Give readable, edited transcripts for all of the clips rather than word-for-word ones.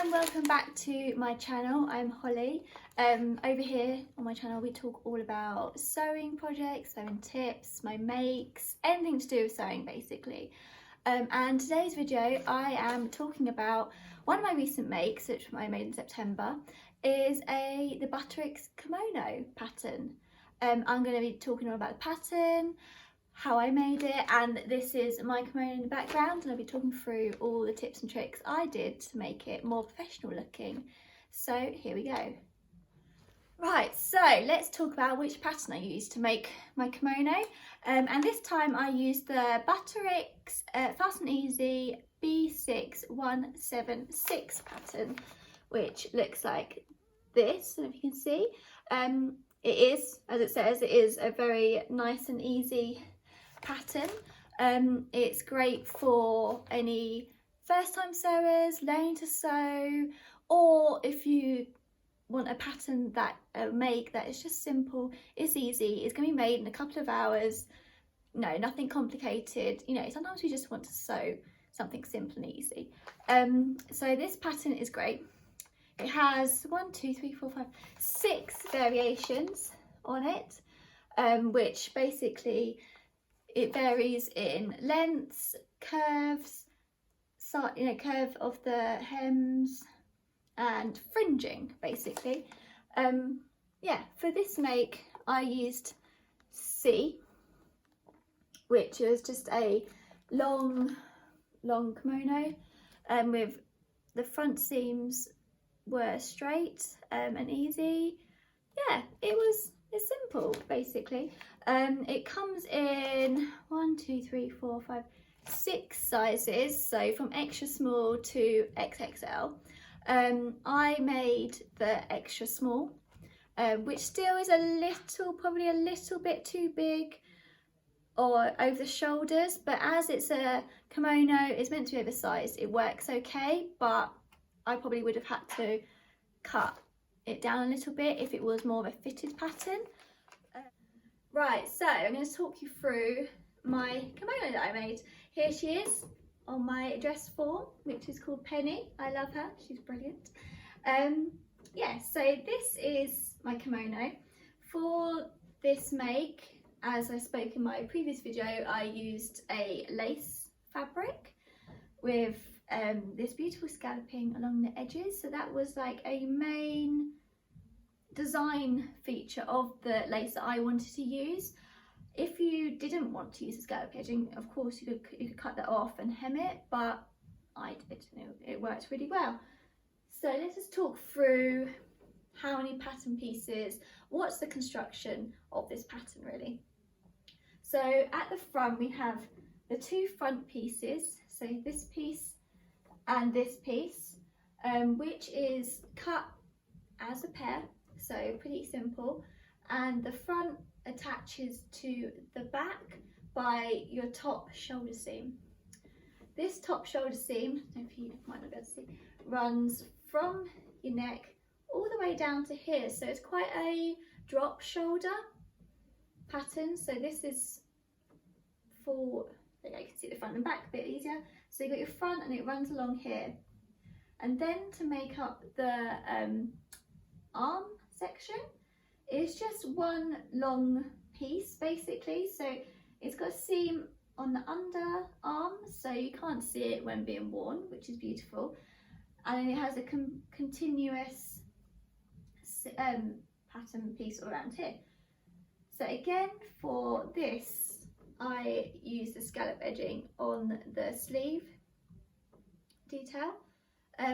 and welcome back to my channel. I'm Holly. Over here on my channel we talk all about sewing projects, sewing tips, my makes, anything to do with sewing basically. And today's video I am talking about one of my recent makes, which I made in September, is the Butterick's kimono pattern. I'm going to be talking all about the pattern, how I made it, and this is my kimono in the background, and I'll be talking through all the tips and tricks I did to make it more professional looking. So here we go. Right, so let's talk about which pattern I used to make my kimono, and this time I used the Butterick's Fast and Easy b6176 pattern, which looks like this. I don't know if you can see. It is, as it says, it is a very nice and easy pattern. It's great for any first time sewers, learning to sew, or if you want a pattern that make that is just simple, it's easy, it's going to be made in a couple of hours, no, nothing complicated. You know, sometimes we just want to sew something simple and easy. So this pattern is great. It has 6 variations on it, which basically it varies in lengths, curves, curve of the hems, and fringing basically. Yeah, for this make I used C, which is just a long kimono, with the front seams were straight and easy. Yeah, it's simple basically. It comes in 6 sizes, so from extra small to XXL. I made the extra small, which still is probably a little bit too big or over the shoulders, but as it's a kimono, it's meant to be oversized, it works okay, but I probably would have had to cut it down a little bit if it was more of a fitted pattern. Right, so I'm going to talk you through my kimono that I made. Here she is on my dress form, which is called Penny. I love her, she's brilliant. Yeah, so this is my kimono. For this make, as I spoke in my previous video, I used a lace fabric with this beautiful scalloping along the edges. So that was like a main design feature of the lace that I wanted to use. If you didn't want to use the scallop edging, of course you could cut that off and hem it, but I did, it worked really well. So let's just talk through how many pattern pieces, what's the construction of this pattern really. So at the front we have the 2 front pieces, so this piece and this piece, which is cut as a pair, so pretty simple, and the front attaches to the back by your top shoulder seam. This top shoulder seam, I don't know if you might not be able to see, runs from your neck all the way down to here, so it's quite a drop shoulder pattern. So this is for, you can see the front and back a bit easier. So you've got your front and it runs along here, and then to make up the arm section, it's just one long piece basically. So it's got a seam on the underarm, so you can't see it when being worn, which is beautiful, and then it has a continuous pattern piece all around here. So again, for this I used the scallop edging on the sleeve detail,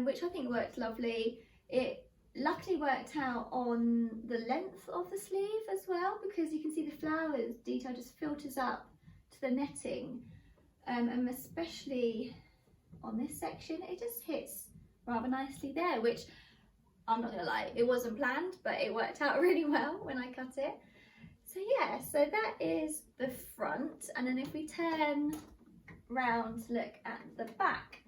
which I think worked lovely. It luckily worked out on the length of the sleeve as well, because you can see the flowers detail just filters up to the netting, and especially on this section it just hits rather nicely there, which I'm not gonna lie, it wasn't planned, but it worked out really well when I cut it. So yeah, so that is the front, and then if we turn round to look at the back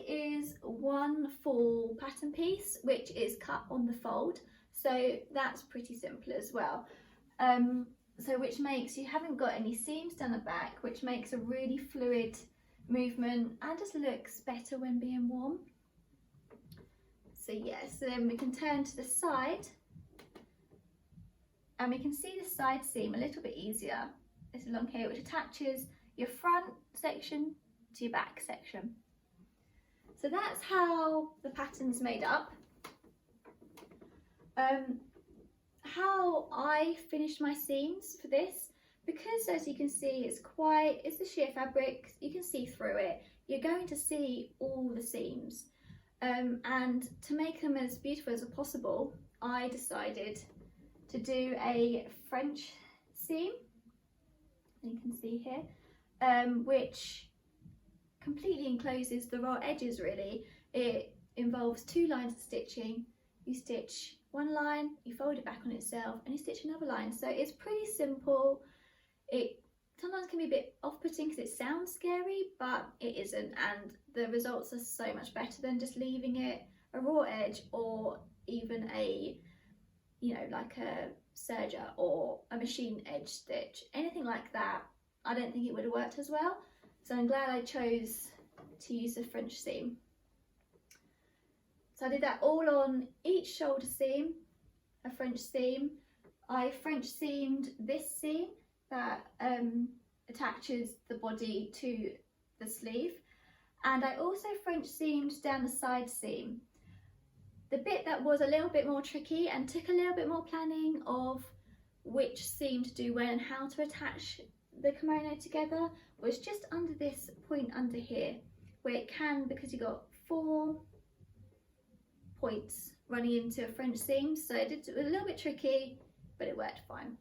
is one full pattern piece, which is cut on the fold, so that's pretty simple as well. So which makes you haven't got any seams down the back, which makes a really fluid movement and just looks better when being worn. So yes, so then we can turn to the side and we can see the side seam a little bit easier. This along here, which attaches your front section to your back section. So that's how the pattern's made up. How I finished my seams for this, because as you can see it's the sheer fabric, you can see through it, you're going to see all the seams. And to make them as beautiful as possible, I decided to do a French seam, you can see here, which completely encloses the raw edges really. It involves 2 lines of stitching. You stitch one line, you fold it back on itself, and you stitch another line. So it's pretty simple. It sometimes can be a bit off-putting because it sounds scary, but it isn't, and the results are so much better than just leaving it a raw edge, or even a, you know, like a serger or a machine edge stitch, anything like that. I don't think it would have worked as well. So I'm glad I chose to use the French seam. So I did that all on each shoulder seam, a French seam. I French seamed this seam that attaches the body to the sleeve, and I also French seamed down the side seam. The bit that was a little bit more tricky and took a little bit more planning of which seam to do when and how to attach the kimono together was just under this point under here, where it can, because you got 4 points running into a French seam, so it was a little bit tricky, but it worked fine.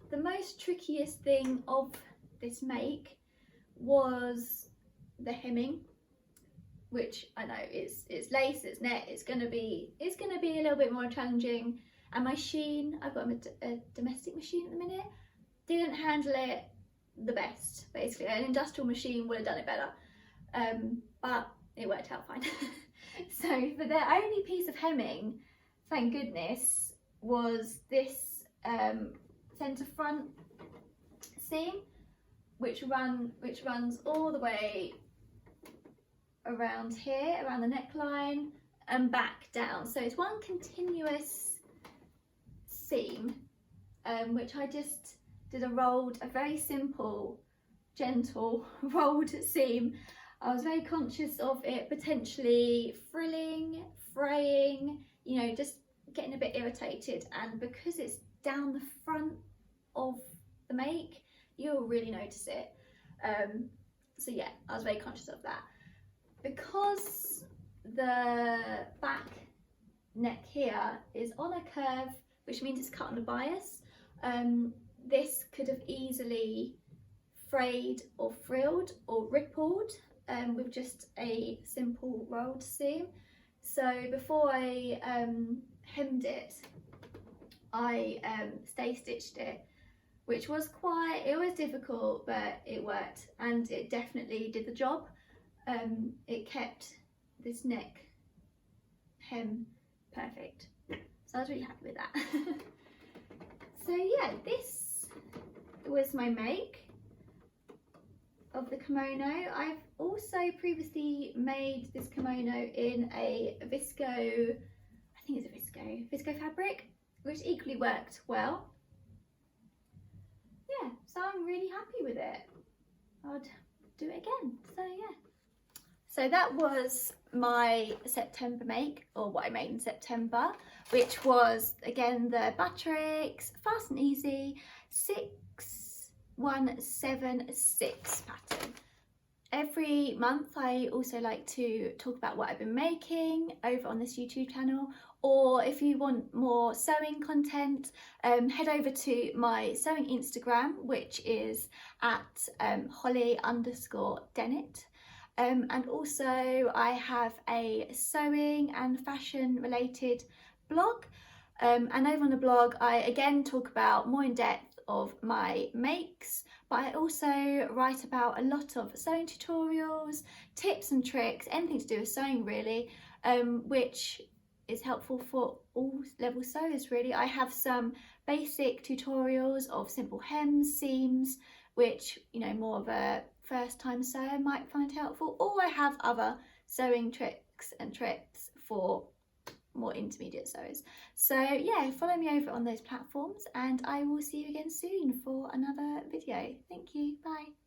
The most trickiest thing of this make was the hemming, which I know it's lace, it's net, it's gonna be a little bit more challenging. And my sheen, I've got a domestic machine at the minute, didn't handle it the best. Basically, an industrial machine would have done it better, but it worked out fine. So for the only piece of hemming, thank goodness, was this centre front seam, which runs all the way around here, around the neckline and back down. So it's one continuous seam, which I just did a very simple, gentle rolled seam. I was very conscious of it potentially frilling, fraying, you know, just getting a bit irritated, and because it's down the front of the make, you'll really notice it. So yeah, I was very conscious of that. Because the back neck here is on a curve, which means it's cut on a bias, this could have easily frayed or frilled or rippled with just a simple rolled seam. So before I hemmed it, I stay stitched it, which was it was difficult, but it worked, and it definitely did the job. It kept this neck hem perfect, so I was really happy with that. So yeah, this was my make of the kimono. I've also previously made this kimono in a visco, I think it's a visco fabric, which equally worked well. Yeah, so I'm really happy with it. I'd do it again, so yeah. So that was my September make, or what I made in September, which was again the Butterick's Fast and Easy 6176 pattern. Every month I also like to talk about what I've been making over on this YouTube channel, or if you want more sewing content, head over to my sewing Instagram, which is at Holly_Dennett. And also I have a sewing and fashion related blog, and over on the blog I again talk about more in depth of my makes, but I also write about a lot of sewing tutorials, tips and tricks, anything to do with sewing really, which is helpful for all level sewers really. I have some basic tutorials of simple hems, seams, which, you know, more of a first time sewer might find helpful, or I have other sewing tricks and tips for more intermediate sewers. So yeah, follow me over on those platforms, and I will see you again soon for another video. Thank you, bye.